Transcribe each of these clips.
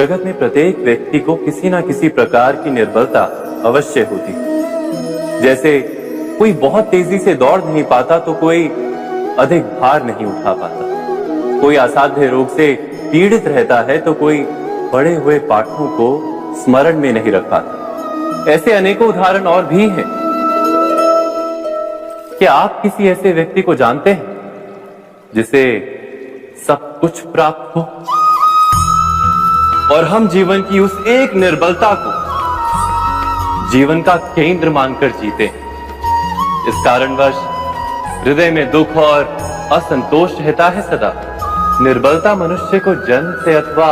जगत में प्रत्येक व्यक्ति को किसी न किसी प्रकार की निर्बलता अवश्य होती है। जैसे कोई बहुत तेजी से दौड़ नहीं पाता तो कोई अधिक भार नहीं उठा पाता, कोई असाध्य रोग से पीड़ित रहता है तो कोई पढ़े हुए पाठों को स्मरण में नहीं रख पाता। ऐसे अनेकों उदाहरण और भी हैं। क्या आप किसी ऐसे व्यक्ति को जानते हैं जिसे सब कुछ प्राप्त हो और हम जीवन की उस एक निर्बलता को जीवन का केंद्र मानकर जीते हैं? इस कारणवश हृदय में दुख और असंतोष रहता है सदा। निर्बलता मनुष्य को जन्म से अथवा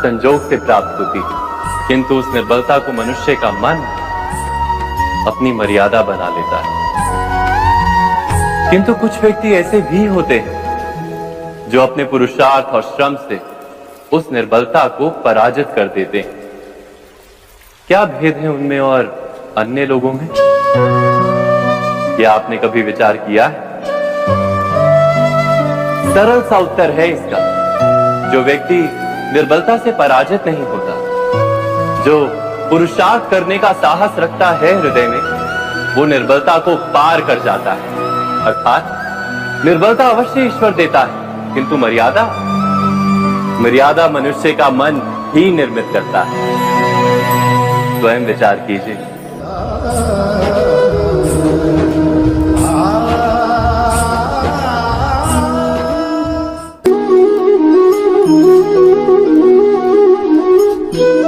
संजोग से प्राप्त होती है, किंतु उस निर्बलता को मनुष्य का मन अपनी मर्यादा बना लेता है। किंतु कुछ व्यक्ति ऐसे भी होते हैं जो अपने पुरुषार्थ और श्रम से उस निर्बलता को पराजित कर देते हैं। क्या भेद है उनमें और अन्य लोगों में? क्या आपने कभी विचार किया है? सरल सा उत्तर है इसका। जो व्यक्ति निर्बलता से पराजित नहीं होता, जो पुरुषार्थ करने का साहस रखता है हृदय में, वो निर्बलता को पार कर जाता है। अर्थात निर्बलता अवश्य ईश्वर देता है, किंतु मर्यादा मनुष्य का मन ही निर्मित करता है। स्वयं विचार कीजिए।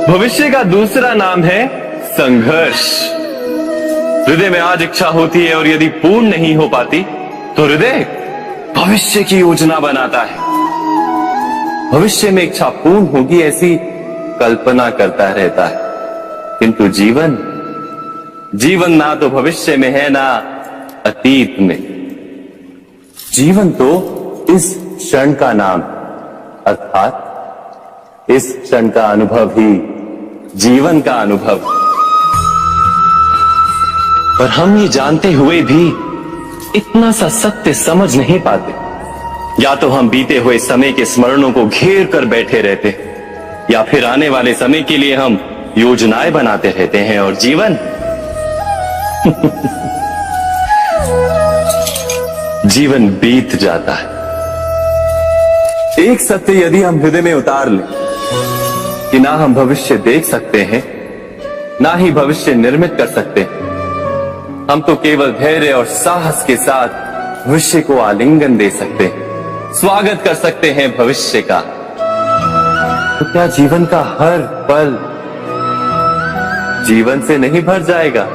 भविष्य का दूसरा नाम है संघर्ष। हृदय में आज इच्छा होती है और यदि पूर्ण नहीं हो पाती तो हृदय भविष्य की योजना बनाता है। भविष्य में इच्छा पूर्ण होगी ऐसी कल्पना करता रहता है, किंतु जीवन ना तो भविष्य में है ना अतीत में। जीवन तो इस क्षण का नाम, अर्थात इस क्षण का अनुभव ही जीवन का अनुभव। पर हम ये जानते हुए भी इतना सा सत्य समझ नहीं पाते। या तो हम बीते हुए समय के स्मरणों को घेर कर बैठे रहते, या फिर आने वाले समय के लिए हम योजनाएं बनाते रहते हैं और जीवन जीवन बीत जाता है। एक सत्य यदि हम हृदय में उतार लें कि ना हम भविष्य देख सकते हैं, ना ही भविष्य निर्मित कर सकते हैं, हम तो केवल धैर्य और साहस के साथ भविष्य को आलिंगन दे सकते हैं, स्वागत कर सकते हैं भविष्य का। तो क्या जीवन का हर पल जीवन से नहीं भर जाएगा?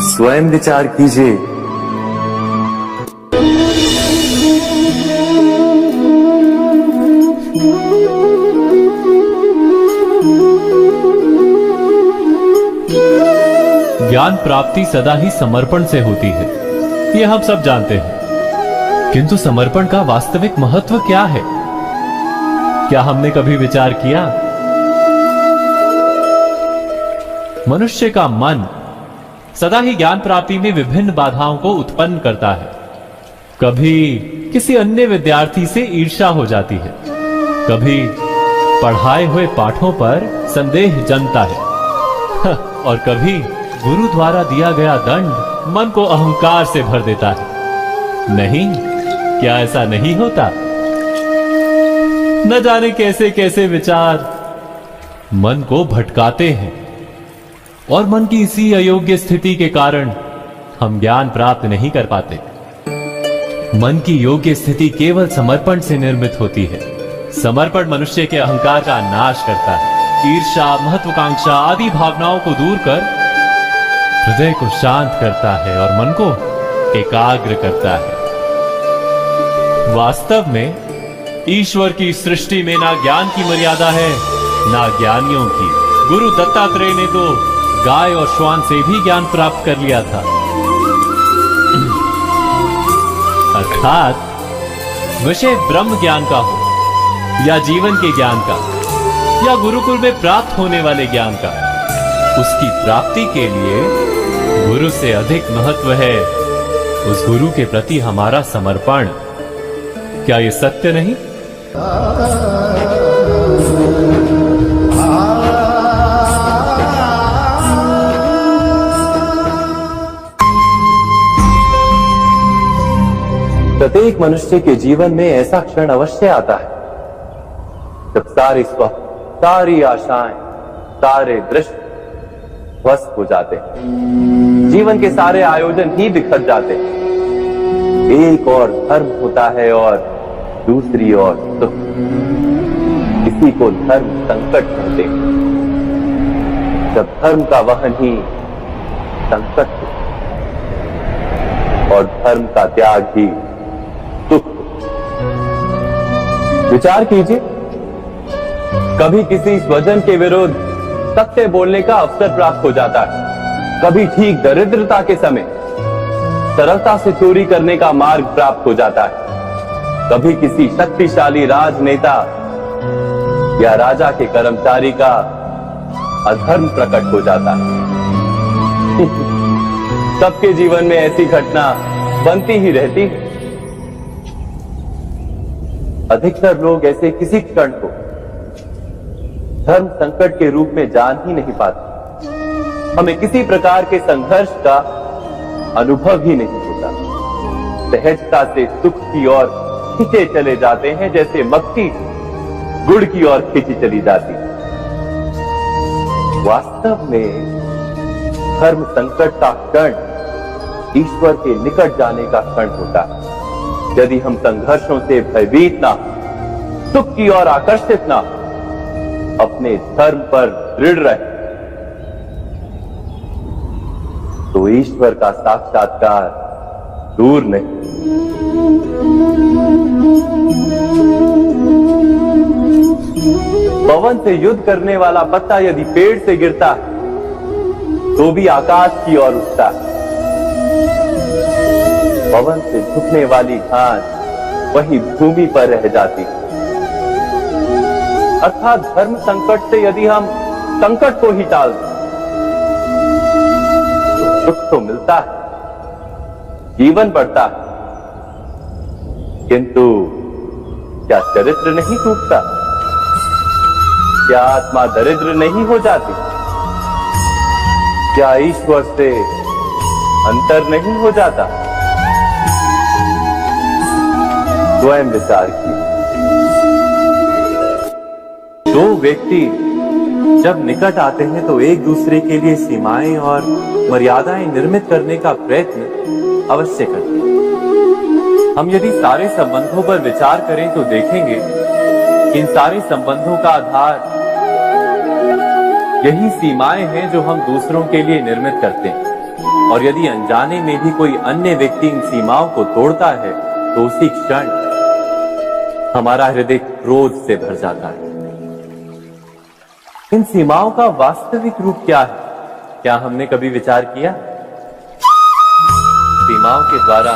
स्वयं विचार कीजिए। ज्ञान प्राप्ति सदा ही समर्पण से होती है, ये हम सब जानते हैं। किंतु समर्पण का वास्तविक महत्व क्या है? क्या हमने कभी विचार किया? मनुष्य का मन सदा ही ज्ञान प्राप्ति में विभिन्न बाधाओं को उत्पन्न करता है। कभी किसी अन्य विद्यार्थी से ईर्ष्या हो जाती है, कभी पढ़ाए हुए पाठों पर संदेह जमता है और कभी गुरु द्वारा दिया गया दंड मन को अहंकार से भर देता है। नहीं, क्या ऐसा नहीं होता? न जाने कैसे कैसे विचार मन को भटकाते हैं और मन की इसी अयोग्य स्थिति के कारण हम ज्ञान प्राप्त नहीं कर पाते। मन की योग्य स्थिति केवल समर्पण से निर्मित होती है। समर्पण मनुष्य के अहंकार का नाश करता है, ईर्ष्या, महत्वाकांक्षा आदि भावनाओं को दूर कर हृदय को शांत करता है और मन को एकाग्र करता है। वास्तव में ईश्वर की सृष्टि में ना ज्ञान की मर्यादा है ना ज्ञानियों की। गुरु दत्तात्रेय ने तो गाय और श्वान से भी ज्ञान प्राप्त कर लिया था। अर्थात विषय ब्रह्म ज्ञान का हो या जीवन के ज्ञान का या गुरुकुल में प्राप्त होने वाले ज्ञान का, उसकी प्राप्ति के लिए गुरु से अधिक महत्व है उस गुरु के प्रति हमारा समर्पण। क्या ये सत्य नहीं? प्रत्येक मनुष्य के जीवन में ऐसा क्षण अवश्य आता है जब सारे स्वप्न, सारी आशाएं, सारे दृश्य ध्वस्त हो जाते हैं। जीवन के सारे आयोजन ही बिखर जाते हैं। एक और धर्म होता है और दूसरी ओर सुख। इसी को धर्म संकट कहते हैं। जब धर्म का वहन ही संकट हो और धर्म का त्याग ही दुख हो। विचार कीजिए, कभी किसी स्वजन के विरुद्ध सत्य बोलने का अवसर प्राप्त हो जाता है, कभी ठीक दरिद्रता के समय सरलता से चोरी करने का मार्ग प्राप्त हो जाता है, कभी किसी शक्तिशाली राजनेता या राजा के कर्मचारी का अधर्म प्रकट हो जाता है। सबके जीवन में ऐसी घटना बनती ही रहती है। अधिकतर लोग ऐसे किसी क्षण को धर्म संकट के रूप में जान ही नहीं पाते। हमें किसी प्रकार के संघर्ष का अनुभव ही नहीं होता। सहजता से सुख की ओर खींचे चले जाते हैं, जैसे मक्खी गुड़ की ओर खींची चली जाती है। वास्तव में धर्म संकट का क्षण ईश्वर के निकट जाने का क्षण होता है। यदि हम संघर्षों से भयभीत ना, सुख की ओर आकर्षित ना, अपने धर्म पर दृढ़ रहे, तो ईश्वर का साक्षात्कार दूर नहीं। पवन से युद्ध करने वाला पत्ता यदि पेड़ से गिरता है तो भी आकाश की ओर उठता है। पवन से झुकने वाली घास वही भूमि पर रह जाती है। अर्थात धर्म संकट से यदि हम संकट को ही टाल दें तो सुख तो मिलता है, जीवन बढ़ता है, किंतु क्या चरित्र नहीं टूटता? क्या आत्मा दरिद्र नहीं हो जाती? क्या ईश्वर से अंतर नहीं हो जाता? स्वयं विचार कीजिए। दो व्यक्ति जब निकट आते हैं तो एक दूसरे के लिए सीमाएं और मर्यादाएं निर्मित करने का प्रयत्न अवश्य करते हैं। हम यदि सारे संबंधों पर विचार करें तो देखेंगे कि इन सारे संबंधों का आधार यही सीमाएं हैं जो हम दूसरों के लिए निर्मित करते हैं। और यदि अनजाने में भी कोई अन्य व्यक्ति इन सीमाओं को तोड़ता है तो उसी क्षण हमारा हृदय क्रोध से भर जाता है। इन सीमाओं का वास्तविक रूप क्या है? क्या हमने कभी विचार किया? सीमाओं के द्वारा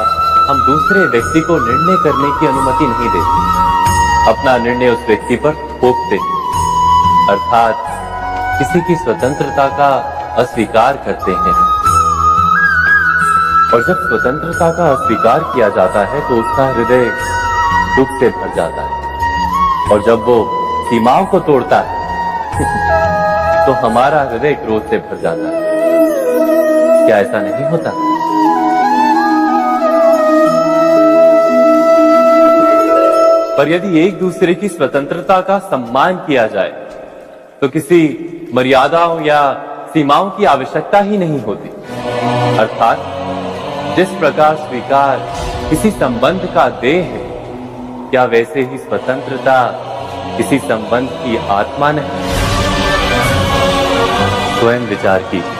हम दूसरे व्यक्ति को निर्णय करने की अनुमति नहीं देते, अपना निर्णय उस व्यक्ति पर थोप देते, अर्थात किसी की स्वतंत्रता का अस्वीकार करते हैं। और जब स्वतंत्रता का अस्वीकार किया जाता है तो उसका हृदय दुख से भर जाता है। और जब वो सीमाओं को तोड़ता है तो हमारा हृदय क्रोध से भर जाता है। क्या ऐसा नहीं होता? पर यदि एक दूसरे की स्वतंत्रता का सम्मान किया जाए तो किसी मर्यादाओं या सीमाओं की आवश्यकता ही नहीं होती। अर्थात जिस प्रकार स्वीकार किसी संबंध का देह है, क्या वैसे ही स्वतंत्रता किसी संबंध की आत्मा नहीं? स्वयं विचार कीजिए।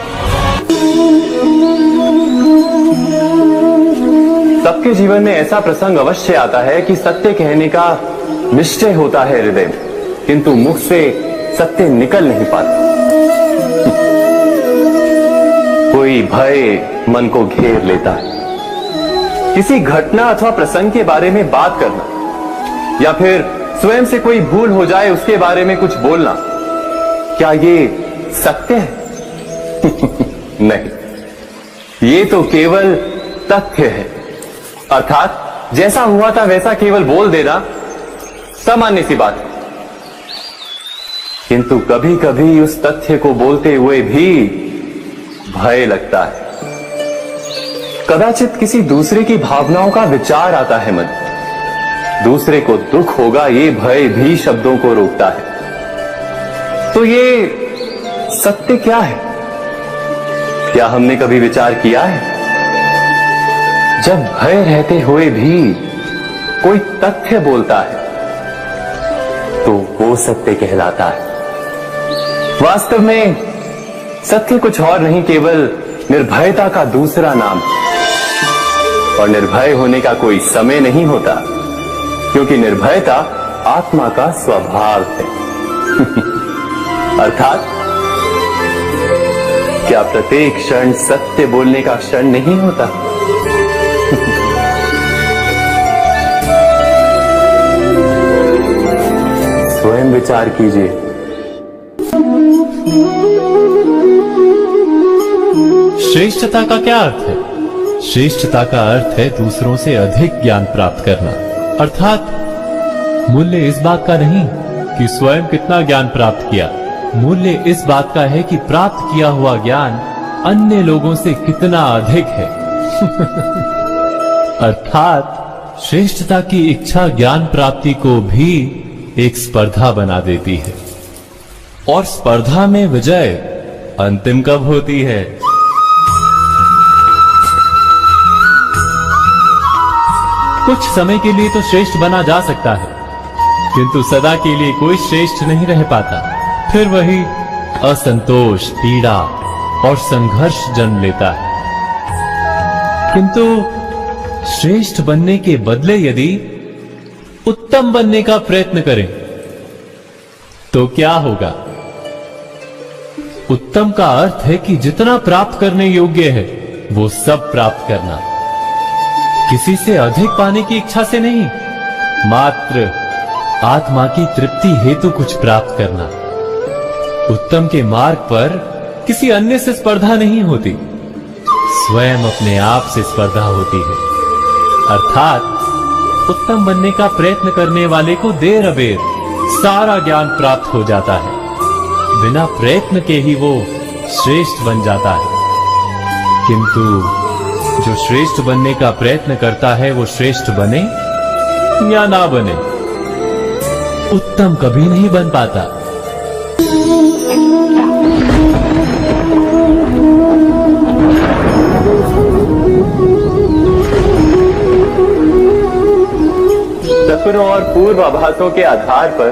सबके जीवन में ऐसा प्रसंग अवश्य आता है कि सत्य कहने का निश्चय होता है हृदय में, किंतु मुख से सत्य निकल नहीं पाता। कोई भय मन को घेर लेता है। किसी घटना अथवा प्रसंग के बारे में बात करना या फिर स्वयं से कोई भूल हो जाए उसके बारे में कुछ बोलना, क्या ये सत्य है? नहीं, ये तो केवल तथ्य है। अर्थात जैसा हुआ था वैसा केवल बोल देना सामान्य सी बात है। किंतु कभी कभी उस तथ्य को बोलते हुए भी भय लगता है। कदाचित किसी दूसरे की भावनाओं का विचार आता है मन, दूसरे को दुख होगा ये भय भी शब्दों को रोकता है। तो ये सत्य क्या है? क्या हमने कभी विचार किया है? जब भय रहते हुए भी कोई तथ्य बोलता है तो वो सत्य कहलाता है। वास्तव में सत्य कुछ और नहीं, केवल निर्भयता का दूसरा नाम है। और निर्भय होने का कोई समय नहीं होता, क्योंकि निर्भयता आत्मा का स्वभाव है। अर्थात क्या प्रत्येक क्षण सत्य बोलने का क्षण नहीं होता? स्वयं विचार कीजिए। श्रेष्ठता का क्या अर्थ है? श्रेष्ठता का अर्थ है दूसरों से अधिक ज्ञान प्राप्त करना। अर्थात मूल्य इस बात का नहीं कि स्वयं कितना ज्ञान प्राप्त किया, मूल्य इस बात का है कि प्राप्त किया हुआ ज्ञान अन्य लोगों से कितना अधिक है। अर्थात श्रेष्ठता की इच्छा ज्ञान प्राप्ति को भी एक स्पर्धा बना देती है। और स्पर्धा में विजय अंतिम कब होती है? कुछ समय के लिए तो श्रेष्ठ बना जा सकता है, किंतु सदा के लिए कोई श्रेष्ठ नहीं रह पाता। फिर वही असंतोष, पीड़ा और संघर्ष जन्म लेता है। किंतु श्रेष्ठ बनने के बदले यदि उत्तम बनने का प्रयत्न करें तो क्या होगा? उत्तम का अर्थ है कि जितना प्राप्त करने योग्य है वो सब प्राप्त करना, किसी से अधिक पाने की इच्छा से नहीं, मात्र आत्मा की तृप्ति हेतु कुछ प्राप्त करना। उत्तम के मार्ग पर किसी अन्य से स्पर्धा नहीं होती, स्वयं अपने आप से स्पर्धा होती है। अर्थात उत्तम बनने का प्रयत्न करने वाले को देर अबेर सारा ज्ञान प्राप्त हो जाता है, बिना प्रयत्न के ही वो श्रेष्ठ बन जाता है। किंतु जो श्रेष्ठ बनने का प्रयत्न करता है वो श्रेष्ठ बने या ना बने, उत्तम कभी नहीं बन पाता। सपनों और पूर्वाभासों के आधार पर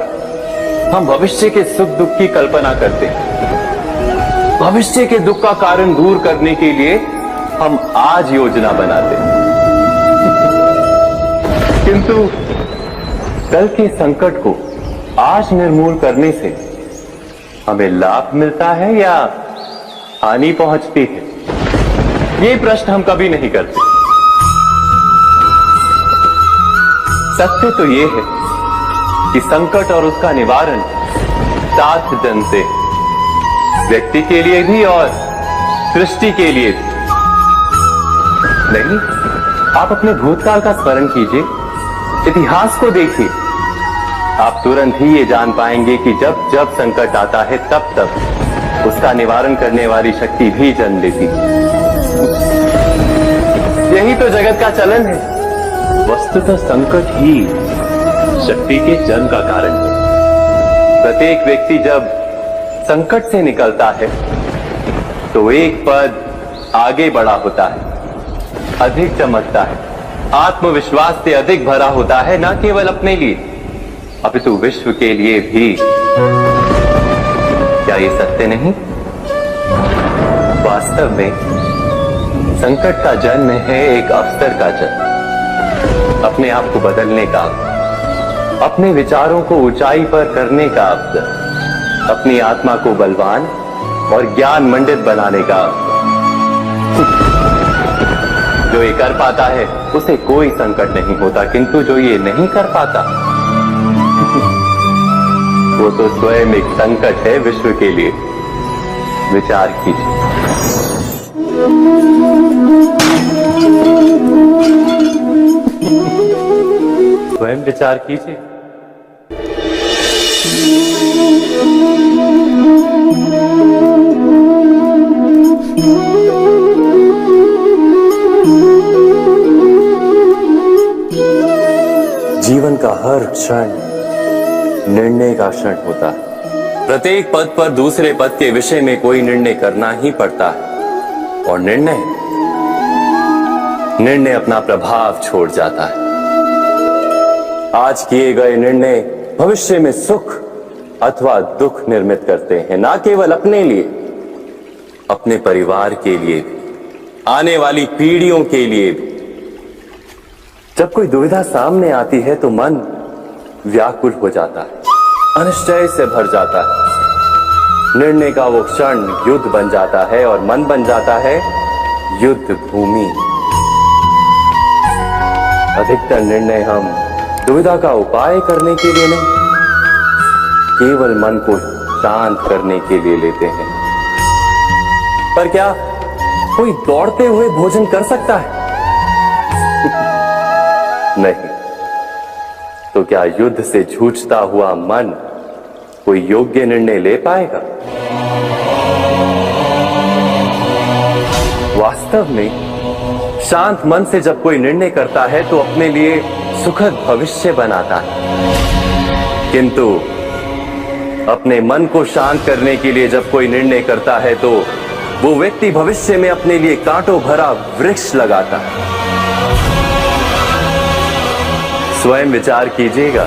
हम भविष्य के सुख दुख की कल्पना करते हैं। भविष्य के दुख का कारण दूर करने के लिए हम आज योजना बनाते हैं। किंतु कल के संकट को आज निर्मूल करने से हमें लाभ मिलता है या हानि पहुंचती है? ये प्रश्न हम कभी नहीं करते। सत्य तो ये है कि संकट और उसका निवारण सात जन से, व्यक्ति के लिए भी और सृष्टि के लिए भी। नहीं, आप अपने भूतकाल का स्मरण कीजिए, इतिहास को देखिए, आप तुरंत ही ये जान पाएंगे कि जब जब संकट आता है तब तब उसका निवारण करने वाली शक्ति भी जन्म लेती है। यही तो जगत का चलन है। वस्तुतः संकट ही शक्ति के जन्म का कारण है। प्रत्येक व्यक्ति जब संकट से निकलता है तो एक पद आगे बढ़ा होता है, अधिक चमकता है, आत्मविश्वास से अधिक भरा होता है, न केवल अपने लिए अपितु विश्व के लिए भी। क्या ये सत्य नहीं? वास्तव में संकट का जन्म है एक अवसर का जन्म, अपने आप को बदलने का, अपने विचारों को ऊंचाई पर करने का अवसर, अपनी आत्मा को बलवान और ज्ञान मंडित बनाने का अवसर। जो ये कर पाता है उसे कोई संकट नहीं होता, किंतु जो ये नहीं कर पाता वो तो स्वयं एक संकट है विश्व के लिए। विचार कीजिए। स्वयं विचार कीजिए। जीवन का हर क्षण निर्णय का क्षण होता है। प्रत्येक पद पर दूसरे पद के विषय में कोई निर्णय करना ही पड़ता है और निर्णय अपना प्रभाव छोड़ जाता है। आज किए गए निर्णय भविष्य में सुख अथवा दुख निर्मित करते हैं, ना केवल अपने लिए, अपने परिवार के लिए भी, आने वाली पीढ़ियों के लिए भी। जब कोई दुविधा सामने आती है तो मन व्याकुल हो जाता है, अनिश्चय से भर जाता है। निर्णय का वो क्षण युद्ध बन जाता है और मन बन जाता है युद्ध भूमि। अधिकतर निर्णय हम दुविधा का उपाय करने के लिए नहीं, केवल मन को शांत करने के लिए लेते हैं। पर क्या कोई दौड़ते हुए भोजन कर सकता है? नहीं। तो क्या युद्ध से जूझता हुआ मन कोई योग्य निर्णय ले पाएगा? वास्तव में शांत मन से जब कोई निर्णय करता है तो अपने लिए सुखद भविष्य बनाता है। किंतु अपने मन को शांत करने के लिए जब कोई निर्णय करता है तो वो व्यक्ति भविष्य में अपने लिए कांटों भरा वृक्ष लगाता है। स्वयं विचार कीजिएगा,